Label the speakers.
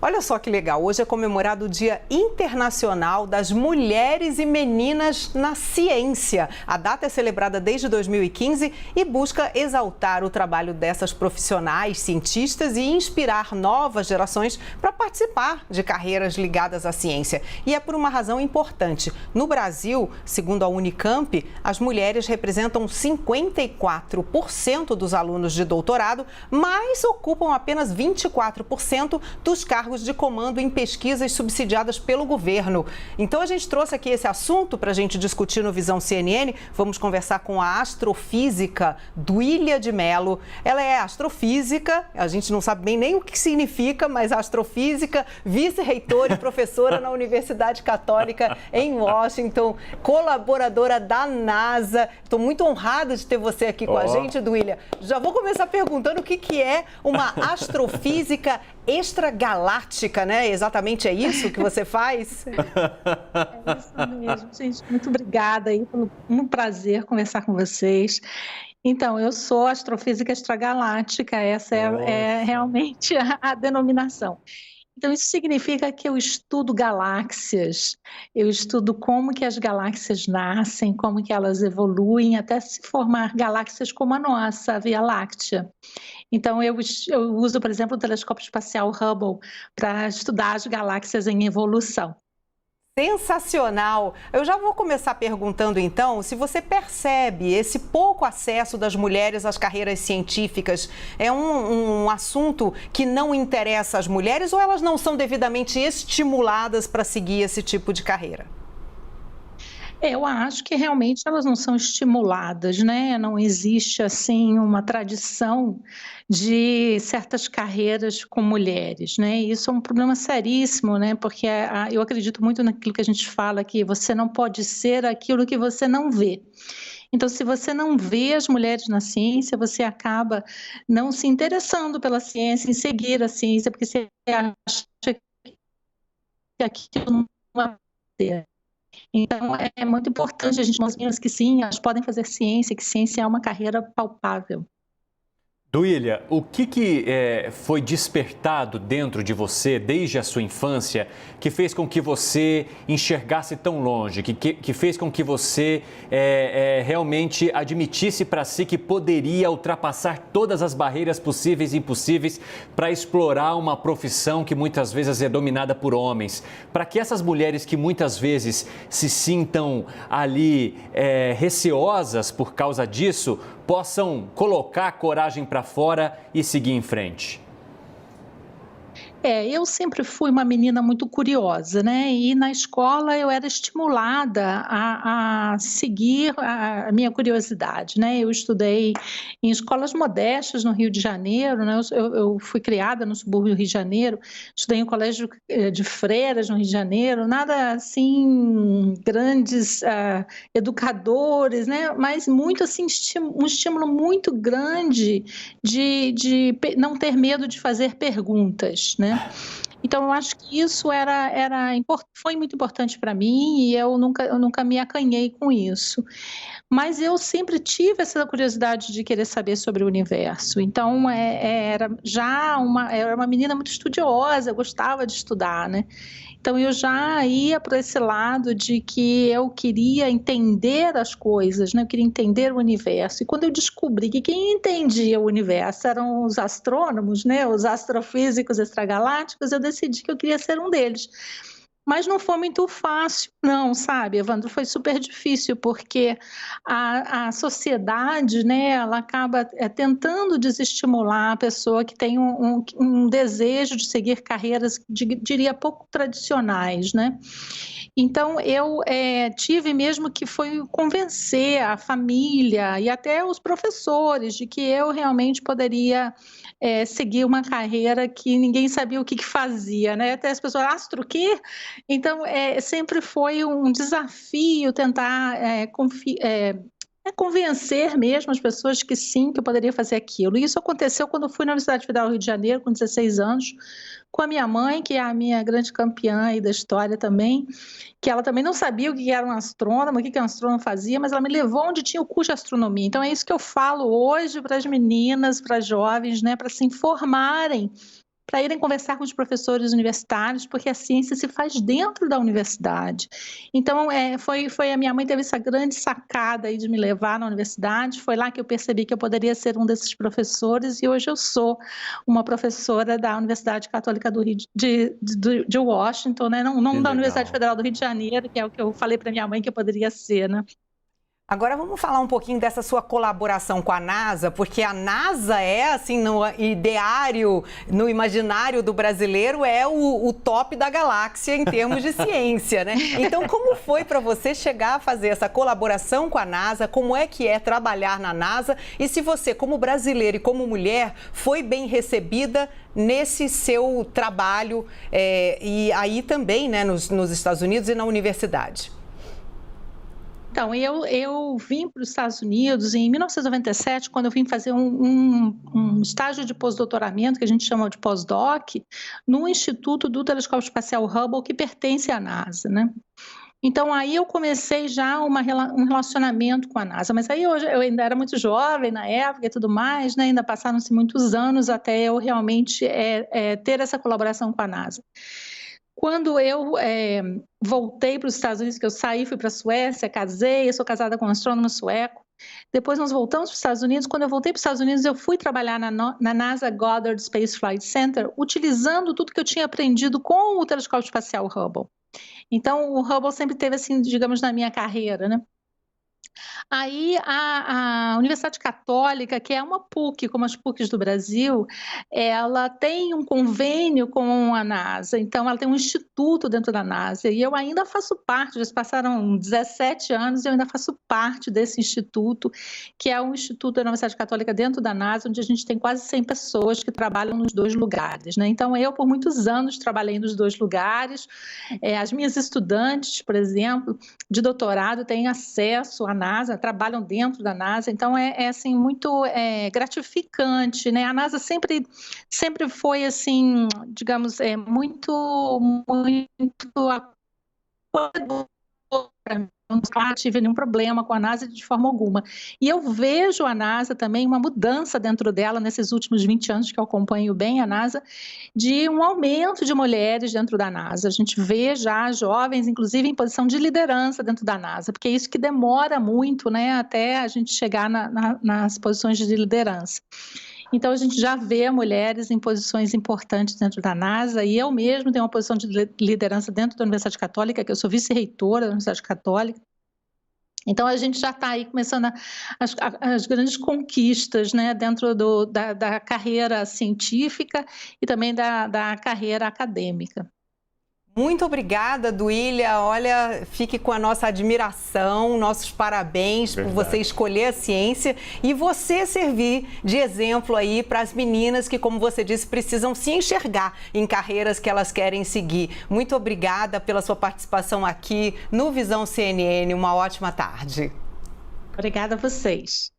Speaker 1: Olha só que legal, hoje é comemorado o Dia Internacional das Mulheres e Meninas na Ciência. A data é celebrada desde 2015 e busca exaltar o trabalho dessas profissionais, cientistas e inspirar novas gerações para participar de carreiras ligadas à ciência. E é por uma razão importante. No Brasil, segundo a Unicamp, as mulheres representam 54% dos alunos de doutorado, mas ocupam apenas 24% dos cargos de comando em pesquisas subsidiadas pelo governo. Então a gente trouxe aqui esse assunto para a gente discutir no Visão CNN. Vamos conversar com a astrofísica Duília de Mello. Ela é astrofísica, a gente não sabe bem nem o que significa, mas astrofísica, vice-reitora e professora na Universidade Católica em Washington, colaboradora da NASA. Estou muito honrada de ter você aqui com a gente, Duília. Já vou começar perguntando o que é uma astrofísica extragaláctica, né? Exatamente é isso que você faz?
Speaker 2: É isso mesmo, gente. Muito obrigada aí, um prazer conversar com vocês. Então, eu sou astrofísica extragaláctica, essa é realmente a denominação. Então, isso significa que eu estudo galáxias, eu estudo como que as galáxias nascem, como que elas evoluem, até se formar galáxias como a nossa, a Via Láctea. Então, eu uso, por exemplo, o telescópio espacial Hubble para estudar as galáxias em evolução.
Speaker 1: Sensacional! Eu já vou começar perguntando, então, se você percebe esse pouco acesso das mulheres às carreiras científicas. É um assunto que não interessa às mulheres ou elas não são devidamente estimuladas para seguir esse tipo de carreira?
Speaker 2: Eu acho que realmente elas não são estimuladas, né? Não existe assim uma tradição de certas carreiras com mulheres, né? Isso é um problema seríssimo, né? Porque eu acredito muito naquilo que a gente fala que você não pode ser aquilo que você não vê. Então, se você não vê as mulheres na ciência, você acaba não se interessando pela ciência, em seguir a ciência, porque você acha que aquilo não é. Então, é muito importante a gente mostrar que sim, elas podem fazer ciência, que ciência é uma carreira palpável.
Speaker 3: Duília, o que foi despertado dentro de você desde a sua infância que fez com que você enxergasse tão longe, que fez com que você realmente admitisse para si que poderia ultrapassar todas as barreiras possíveis e impossíveis para explorar uma profissão que muitas vezes é dominada por homens? Para que essas mulheres que muitas vezes se sintam ali receosas por causa disso, possam colocar a coragem para fora e seguir em frente?
Speaker 2: Eu sempre fui uma menina muito curiosa, né? E na escola eu era estimulada a seguir a minha curiosidade, né? Eu estudei em escolas modestas no Rio de Janeiro, né? Eu fui criada no subúrbio do Rio de Janeiro, estudei em um colégio de freiras no Rio de Janeiro, nada assim, grandes educadores, né? Mas muito assim, um estímulo muito grande de não ter medo de fazer perguntas, né? Então, eu acho que isso foi muito importante para mim e eu nunca me acanhei com isso. Mas eu sempre tive essa curiosidade de querer saber sobre o universo. Então, era uma menina muito estudiosa, eu gostava de estudar, né? Então, eu já ia para esse lado de que eu queria entender as coisas, né? Eu queria entender o universo. E quando eu descobri que quem entendia o universo eram os astrônomos, né? Os astrofísicos extragalácticos, eu decidi que eu queria ser um deles. Mas não foi muito fácil, não, sabe, Evandro? Foi super difícil, porque a sociedade, né, ela acaba tentando desestimular a pessoa que tem um desejo de seguir carreiras, diria, pouco tradicionais, né? Então, eu tive mesmo que foi convencer a família e até os professores de que eu realmente poderia seguir uma carreira que ninguém sabia o que fazia, né? Até as pessoas, astro o quê? Então, sempre foi um desafio tentar convencer mesmo as pessoas que sim, que eu poderia fazer aquilo. E isso aconteceu quando eu fui na Universidade Federal do Rio de Janeiro, com 16 anos, com a minha mãe, que é a minha grande campeã aí da história também, que ela também não sabia o que era um astrônomo, o que um astrônomo fazia, mas ela me levou onde tinha o curso de astronomia. Então é isso que eu falo hoje para as meninas, para as jovens, né, para se informarem para irem conversar com os professores universitários, porque a ciência se faz dentro da universidade. Então, foi a minha mãe teve essa grande sacada aí de me levar na universidade, foi lá que eu percebi que eu poderia ser um desses professores, e hoje eu sou uma professora da Universidade Católica do Rio de Washington, né? Não da Universidade Federal do Rio de Janeiro, que é o que eu falei para minha mãe que eu poderia ser, né?
Speaker 1: Agora vamos falar um pouquinho dessa sua colaboração com a NASA, porque a NASA é, assim, no ideário, no imaginário do brasileiro, é o top da galáxia em termos de ciência, né? Então, como foi para você chegar a fazer essa colaboração com a NASA? Como é que é trabalhar na NASA? E se você, como brasileira e como mulher, foi bem recebida nesse seu trabalho e aí também, né, nos Estados Unidos e na universidade?
Speaker 2: Então, eu vim para os Estados Unidos em 1997, quando eu vim fazer um estágio de pós-doutoramento, que a gente chama de pós-doc, no Instituto do Telescópio Espacial Hubble, que pertence à NASA, né? Então, aí eu comecei já um relacionamento com a NASA, mas aí eu ainda era muito jovem na época e tudo mais, né? Ainda passaram-se muitos anos até eu realmente ter essa colaboração com a NASA. Quando eu voltei para os Estados Unidos, que eu saí, fui para a Suécia, casei, eu sou casada com um astrônomo sueco. Depois nós voltamos para os Estados Unidos. Quando eu voltei para os Estados Unidos, eu fui trabalhar na NASA Goddard Space Flight Center, utilizando tudo que eu tinha aprendido com o telescópio espacial Hubble. Então, o Hubble sempre teve, assim, digamos, na minha carreira, né? Aí a Universidade Católica, que é uma PUC, como as PUCs do Brasil, ela tem um convênio com a NASA, então ela tem um instituto dentro da NASA, e eu ainda faço parte, já passaram 17 anos e eu ainda faço parte desse instituto, que é um instituto da Universidade Católica dentro da NASA, onde a gente tem quase 100 pessoas que trabalham nos dois lugares, né? Então eu, por muitos anos, trabalhei nos dois lugares. As minhas estudantes, por exemplo, de doutorado, têm acesso à NASA, trabalham dentro da NASA, então assim, muito gratificante, né? A NASA sempre foi, assim, digamos, muito acolhedora para mim. Eu não tive nenhum problema com a NASA de forma alguma. E eu vejo a NASA também, uma mudança dentro dela, nesses últimos 20 anos que eu acompanho bem a NASA, de um aumento de mulheres dentro da NASA. A gente vê já jovens, inclusive, em posição de liderança dentro da NASA, porque é isso que demora muito, né, até a gente chegar nas posições de liderança. Então, a gente já vê mulheres em posições importantes dentro da NASA, e eu mesmo tenho uma posição de liderança dentro da Universidade Católica, que eu sou vice-reitora da Universidade Católica. Então, a gente já está aí começando as grandes conquistas, né, dentro da carreira científica e também da carreira acadêmica.
Speaker 1: Muito obrigada, Duília. Olha, fique com a nossa admiração, nossos parabéns por você escolher a ciência e você servir de exemplo aí para as meninas que, como você disse, precisam se enxergar em carreiras que elas querem seguir. Muito obrigada pela sua participação aqui no Visão CNN. Uma ótima tarde.
Speaker 2: Obrigada a vocês.